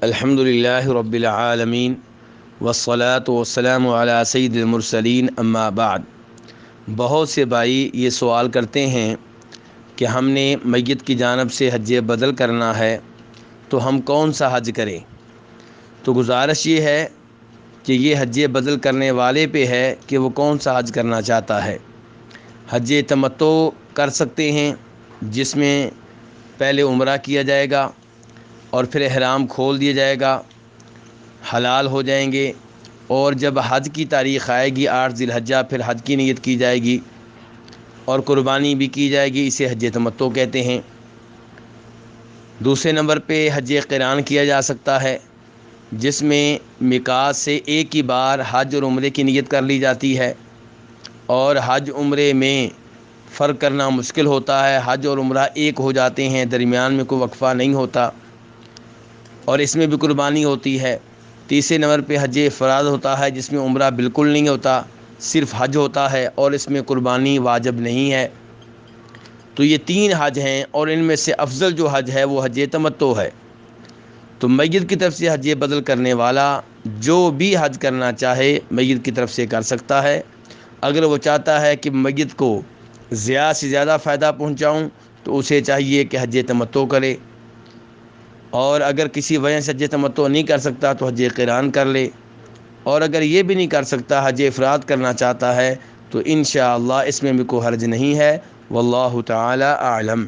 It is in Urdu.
الحمدللہ رب العالمین والصلاة والسلام علی سید المرسلین اما بعد۔ بہت سے بھائی یہ سوال کرتے ہیں کہ ہم نے میت کی جانب سے حج بدل کرنا ہے تو ہم کون سا حج کریں؟ تو گزارش یہ ہے کہ یہ حج بدل کرنے والے پہ ہے کہ وہ کون سا حج کرنا چاہتا ہے۔ حج تمتع کر سکتے ہیں جس میں پہلے عمرہ کیا جائے گا اور پھر احرام کھول دیا جائے گا، حلال ہو جائیں گے، اور جب حج کی تاریخ آئے گی 8 ذی الحجہ پھر حج کی نیت کی جائے گی اور قربانی بھی کی جائے گی، اسے حج تمتع کہتے ہیں۔ دوسرے نمبر پہ حج قران کیا جا سکتا ہے جس میں میقات سے ایک ہی بار حج اور عمرے کی نیت کر لی جاتی ہے، اور حج عمرے میں فرق کرنا مشکل ہوتا ہے، حج اور عمرہ ایک ہو جاتے ہیں، درمیان میں کوئی وقفہ نہیں ہوتا، اور اس میں بھی قربانی ہوتی ہے۔ تیسرے نمبر پہ حج افراد ہوتا ہے جس میں عمرہ بالکل نہیں ہوتا، صرف حج ہوتا ہے اور اس میں قربانی واجب نہیں ہے۔ تو یہ 3 حج ہیں، اور ان میں سے افضل جو حج ہے وہ حج تمتع ہے۔ تو میت کی طرف سے حج بدل کرنے والا جو بھی حج کرنا چاہے میت کی طرف سے کر سکتا ہے۔ اگر وہ چاہتا ہے کہ میت کو زیادہ سے زیادہ فائدہ پہنچاؤں تو اسے چاہیے کہ حج تمتع کرے، اور اگر کسی وجہ سے حج تمتع نہیں کر سکتا تو حج قران کر لے، اور اگر یہ بھی نہیں کر سکتا حج افراد کرنا چاہتا ہے تو انشاءاللہ اس میں بھی کوئی حرج نہیں ہے۔ واللہ تعالی اعلم۔